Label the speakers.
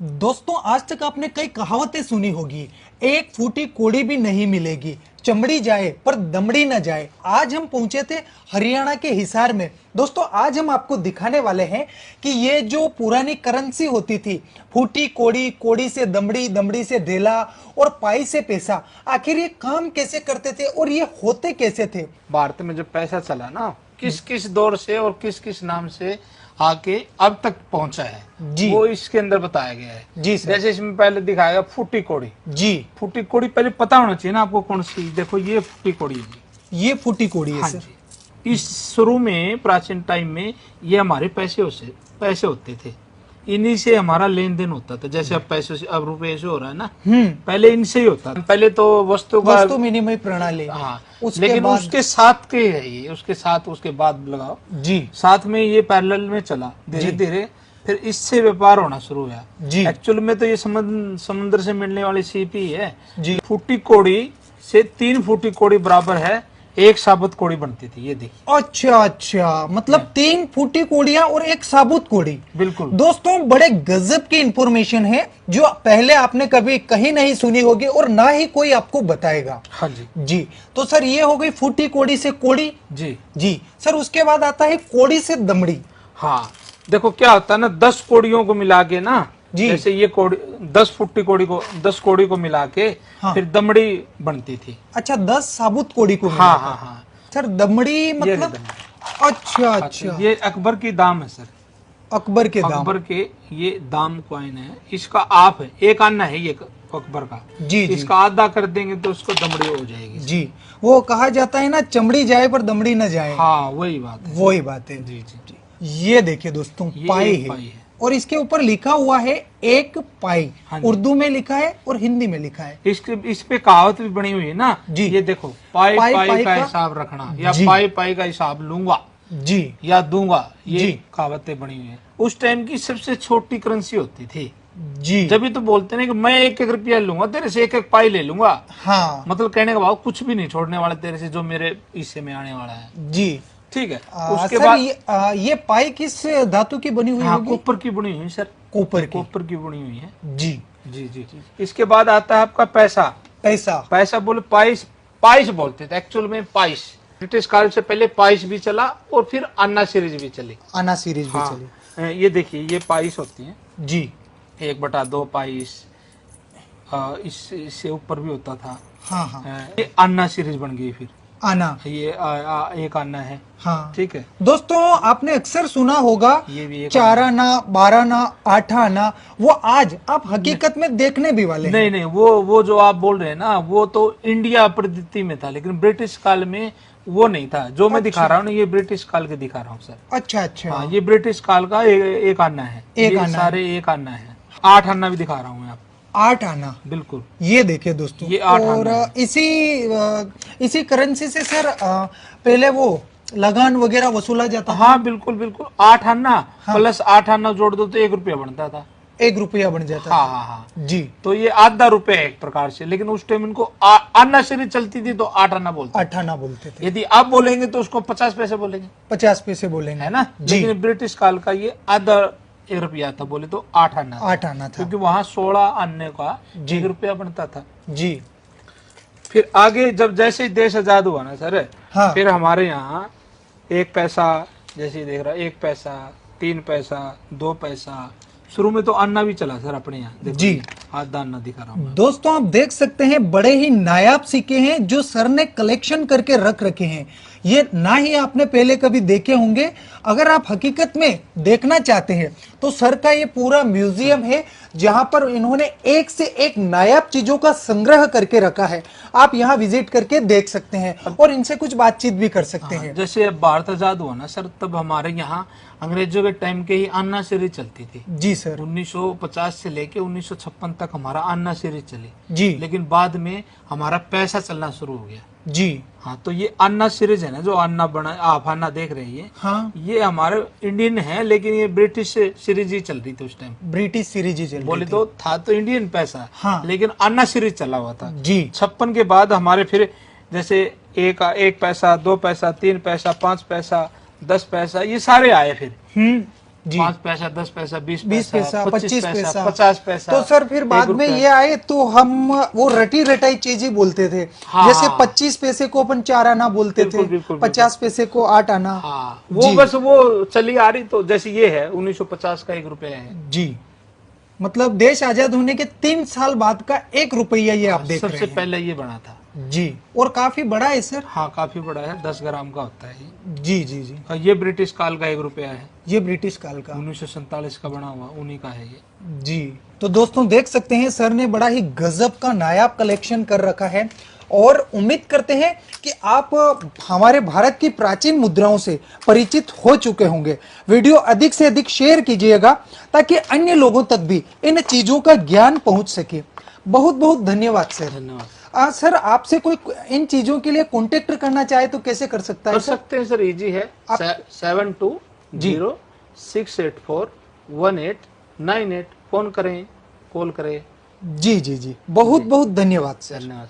Speaker 1: दोस्तों, आज तक आपने कई कहावतें सुनी होगी। एक फूटी कोड़ी भी नहीं मिलेगी, चमड़ी जाए पर दमड़ी न जाए। आज हम पहुंचे थे हरियाणा के हिसार में। दोस्तों, आज हम आपको दिखाने वाले हैं कि ये जो पुरानी करेंसी होती थी, फूटी कोड़ी, कोड़ी से दमड़ी, दमड़ी से ढेला और पाई से पैसा, आखिर ये काम कैसे करते थे और ये होते कैसे थे।
Speaker 2: भारत में जो पैसा चला ना, किस किस दौर से और किस किस नाम से आके अब तक पहुंचा है
Speaker 1: जी,
Speaker 2: वो इसके अंदर बताया गया है।
Speaker 1: जी सर।
Speaker 2: जैसे इसमें पहले दिखाया फूटी कोड़ी।
Speaker 1: जी,
Speaker 2: फूटी कोड़ी पहले पता होना चाहिए ना आपको कौन सी। देखो ये फूटी कोड़ी है जी।
Speaker 1: ये फूटी कोड़ी है
Speaker 2: हाँ
Speaker 1: सर।
Speaker 2: जी। इस शुरू में प्राचीन टाइम में ये हमारे पैसे होते थे, इन्हीं से हमारा लेन देन होता था। जैसे अब पैसे से, अब रुपए से हो रहा है ना, पहले इनसे ही होता था। पहले तो वस्तु
Speaker 1: विनिमय प्रणाली।
Speaker 2: हाँ,
Speaker 1: बाद
Speaker 2: लेकिन उसके साथ के है ये, उसके साथ उसके बाद लगाओ
Speaker 1: जी,
Speaker 2: साथ में ये पैरेलल में चला धीरे धीरे, फिर इससे व्यापार होना शुरू हुआ
Speaker 1: जी।
Speaker 2: एक्चुअल में तो ये समुद्र से मिलने वाली सीप ही है
Speaker 1: जी।
Speaker 2: फूटी कोड़ी से 3 फूटी कोड़ी बराबर है एक साबुत कोड़ी बनती थी। ये देखिए।
Speaker 1: अच्छा, मतलब 3 फूटी कोड़ियां और एक साबुत कोड़ी।
Speaker 2: बिल्कुल
Speaker 1: दोस्तों, बड़े गजब की इंफॉर्मेशन है जो पहले आपने कभी कहीं नहीं सुनी होगी और ना ही कोई आपको बताएगा।
Speaker 2: हाँ जी।
Speaker 1: जी, तो सर ये हो गई फूटी कोड़ी से कोड़ी।
Speaker 2: जी
Speaker 1: जी सर, उसके बाद आता है कोड़ी से दमड़ी।
Speaker 2: हाँ, देखो क्या होता है ना, 10 कोड़ियों को मिला के ना,
Speaker 1: जी।
Speaker 2: जैसे ये कोड़ी 10 फुट्टी कोड़ी को 10 कोड़ी को मिला के
Speaker 1: हाँ।
Speaker 2: फिर दमड़ी बनती थी।
Speaker 1: अच्छा, 10 साबुत कोड़ी को
Speaker 2: हाँ
Speaker 1: मिलाकर।
Speaker 2: हाँ हाँ।
Speaker 1: सर दमड़ी मतलब
Speaker 2: दमड़ी।
Speaker 1: अच्छा,
Speaker 2: ये अकबर की दाम है सर।
Speaker 1: अकबर के दाम।
Speaker 2: अकबर के ये दाम कॉइन है, इसका आप है, एक आना है ये अकबर का।
Speaker 1: जी, जी।
Speaker 2: इसका आधा कर देंगे तो उसको दमड़ी हो जाएगी।
Speaker 1: जी, वो कहा जाता है ना, चमड़ी जाए पर दमड़ी न जाए।
Speaker 2: हाँ, वही बात है।
Speaker 1: वही बात है।
Speaker 2: जी जी जी।
Speaker 1: ये देखिए दोस्तों,
Speaker 2: ये
Speaker 1: पाई
Speaker 2: एक
Speaker 1: है।
Speaker 2: पाई है।
Speaker 1: और इसके ऊपर लिखा हुआ है एक पाई।
Speaker 2: हाँ जी।
Speaker 1: उर्दू में लिखा है और हिंदी में लिखा है।
Speaker 2: इस पे कहावत भी बनी हुई है ना
Speaker 1: जी।
Speaker 2: ये देखो, पाई
Speaker 1: पाई
Speaker 2: पाई का
Speaker 1: का
Speaker 2: हिसाब रखना, या
Speaker 1: जी।
Speaker 2: पाई पाई का हिसाब लूंगा
Speaker 1: जी
Speaker 2: या दूंगा, ये
Speaker 1: जी।
Speaker 2: कहावतें बनी हुई है। उस टाइम की सबसे छोटी करेंसी होती थी।
Speaker 1: जी।
Speaker 2: जब भी तो बोलते ना कि मैं 1-1 रुपया लूंगा तेरे से, 1-1 पाई ले लूंगा।
Speaker 1: हाँ
Speaker 2: मतलब कहने का भाव कुछ भी नहीं छोड़ने वाला तेरे से, जो मेरे हिस्से में आने वाला है।
Speaker 1: जी।
Speaker 2: ठीक है। उसके
Speaker 1: सर
Speaker 2: बाद
Speaker 1: ये पाई किस धातु की बनी हुई
Speaker 2: हाँ,
Speaker 1: होगी?
Speaker 2: कॉपर की बनी हुई है सर।
Speaker 1: कॉपर की।
Speaker 2: कॉपर की बनी हुई है।
Speaker 1: जी।
Speaker 2: जी जी जी। इसके बाद आता है आपका पैसा।
Speaker 1: पैसा।
Speaker 2: पैसा बोले पाइस, पाइस बोलते थे एक्चुअल में, पाइस। ब्रिटिश काल से पहले पाइस भी चला और फिर अन्ना सीरीज भी चली।
Speaker 1: आना सीरीज भी
Speaker 2: हाँ,
Speaker 1: चली।
Speaker 2: ये देखिए ये पाइस होती है,
Speaker 1: जी।
Speaker 2: 1/2 पाइस। इससे ऊपर भी होता था।
Speaker 1: हाँ हाँ।
Speaker 2: ये अन्ना सीरीज बन गई फिर।
Speaker 1: आना।
Speaker 2: ये एक आना है।
Speaker 1: हाँ
Speaker 2: ठीक है।
Speaker 1: दोस्तों, आपने अक्सर सुना होगा
Speaker 2: ये भी एक
Speaker 1: 4 आना, 12 आना, 8 आना। वो आज आप हकीकत में देखने भी वाले हैं।
Speaker 2: नहीं नहीं, वो जो आप बोल रहे हैं ना, वो तो इंडिया पद्धति में था, लेकिन ब्रिटिश काल में वो नहीं था। जो मैं दिखा रहा हूँ ना, ये ब्रिटिश काल के दिखा रहा हूँ सर।
Speaker 1: अच्छा।
Speaker 2: हाँ, ये ब्रिटिश काल का एक आना है।
Speaker 1: एक
Speaker 2: ये
Speaker 1: आना
Speaker 2: सारे एक आना है। 8 आना भी दिखा रहा हूँ मैं आपको।
Speaker 1: 8 आना।
Speaker 2: बिल्कुल।
Speaker 1: ये देखिए दोस्तों,
Speaker 2: ये 8
Speaker 1: और
Speaker 2: आना है।
Speaker 1: इसी करेंसी से सर पहले वो लगान वगैरह वसूला जाता।
Speaker 2: हाँ बिल्कुल बिल्कुल। 8 आना प्लस 8 आना जोड़ दो तो 1 रुपया बनता था।
Speaker 1: 1 रुपया बन जाता।
Speaker 2: हाँ हाँ हाँ।
Speaker 1: जी।
Speaker 2: तो ये आधा रुपया है एक प्रकार से, लेकिन उस टाइम इनको आना सीरीज चलती थी तो 8 आना बोलते।
Speaker 1: 8 आना बोलते थे।
Speaker 2: यदि आप बोलेंगे तो उसको 50 पैसे बोलेंगे,
Speaker 1: 50 पैसे बोलेंगे,
Speaker 2: है ना।
Speaker 1: जी।
Speaker 2: लेकिन ब्रिटिश काल का ये आधा 1 रुपया था, बोले तो 8 आना था।
Speaker 1: 8 आना था।
Speaker 2: क्योंकि वहां 16 आने का
Speaker 1: जी।
Speaker 2: 1 रुपया बनता था।
Speaker 1: जी।
Speaker 2: फिर आगे जब जैसे ही देश आजाद हुआ ना सर,
Speaker 1: हाँ।
Speaker 2: फिर हमारे यहाँ 1 पैसा, जैसे ही देख रहा 1 पैसा, 3 पैसा, 2 पैसा। शुरू में तो अन्ना भी चला सर अपने यहाँ। देखो
Speaker 1: जी।
Speaker 2: आधा अन्ना दिखा रहा हूँ।
Speaker 1: दोस्तों, आप देख सकते हैं बड़े ही नायाब सिक्के हैं जो सर ने कलेक्शन करके रख रखे हैं। ये ना ही आपने पहले कभी देखे होंगे। अगर आप हकीकत में देखना चाहते हैं तो सर का ये पूरा म्यूजियम है, जहां पर इन्होंने एक से एक नायाब चीजों का संग्रह करके रखा है। आप यहाँ विजिट करके देख सकते हैं और इनसे कुछ बातचीत भी कर सकते हैं।
Speaker 2: जैसे अब भारत आजाद हुआ ना सर, तब हमारे यहाँ अंग्रेजों के टाइम के ही अन्ना सीरीज चलती थी।
Speaker 1: जी सर।
Speaker 2: 1950 से लेके 1956 तक हमारा अन्ना सीरीज चली।
Speaker 1: जी।
Speaker 2: लेकिन बाद में हमारा पैसा चलना शुरू हो गया।
Speaker 1: जी।
Speaker 2: हाँ, तो ये अन्ना सीरीज है ना, जो अन्ना बना आप अन्ना देख रही है,
Speaker 1: हाँ,
Speaker 2: ये हमारे इंडियन है, लेकिन ये ब्रिटिश सीरीज ही चल रही थी उस टाइम।
Speaker 1: ब्रिटिश सीरीज ही चल रही
Speaker 2: बोले
Speaker 1: थी।
Speaker 2: तो था तो इंडियन पैसा,
Speaker 1: हाँ।
Speaker 2: लेकिन अन्ना सीरीज चला हुआ था।
Speaker 1: जी।
Speaker 2: 56 के बाद हमारे फिर जैसे एक पैसा, 2 पैसा, 3 पैसा, 5 पैसा, 10 पैसा, ये सारे आए फिर।
Speaker 1: जी।
Speaker 2: 5 पैसा, 10 पैसा, 20
Speaker 1: 20 पैसा, 25 पैसा,
Speaker 2: 50 पैसा।
Speaker 1: तो सर फिर बाद में ये आए तो हम वो रटी रटाई चीजें बोलते थे।
Speaker 2: हाँ।
Speaker 1: जैसे 25 पैसे को अपन 4 आना बोलते
Speaker 2: बिल्कुल,
Speaker 1: थे,
Speaker 2: बिल्कुल,
Speaker 1: 50 पैसे को 8 आना।
Speaker 2: हाँ, वो
Speaker 1: जी।
Speaker 2: बस वो चली आ रही। तो जैसे ये है 1950 का 1 रुपया है।
Speaker 1: जी, मतलब देश आजाद होने के 3 साल बाद का 1 रुपया ये आप देख रहे
Speaker 2: सबसे
Speaker 1: हैं।
Speaker 2: पहले ये बना था।
Speaker 1: जी, और काफी बड़ा है सर।
Speaker 2: हाँ, काफी बड़ा है, 10 ग्राम का होता है ये।
Speaker 1: जी जी जी,
Speaker 2: और ये ब्रिटिश काल का 1 रुपया है,
Speaker 1: ये ब्रिटिश काल का।
Speaker 2: 1947 का बना हुआ, उन्हीं का है ये।
Speaker 1: जी, तो दोस्तों देख सकते हैं सर ने बड़ा ही गजब का नायाब कलेक्शन कर रखा है, और उम्मीद करते हैं कि आप हमारे भारत की प्राचीन मुद्राओं से परिचित हो चुके होंगे। वीडियो अधिक से अधिक शेयर कीजिएगा ताकि अन्य लोगों तक भी इन चीजों का ज्ञान पहुंच सके। बहुत बहुत धन्यवाद सर।
Speaker 2: धन्यवाद
Speaker 1: सर, आपसे कोई इन चीजों के लिए कांटेक्ट करना चाहे तो कैसे कर सकता है
Speaker 2: कर
Speaker 1: सर?
Speaker 2: सकते हैं सर, इजी है। 7206841898 फोन करें, कॉल करें।
Speaker 1: जी जी जी, बहुत बहुत धन्यवाद सर।
Speaker 2: धन्यवाद।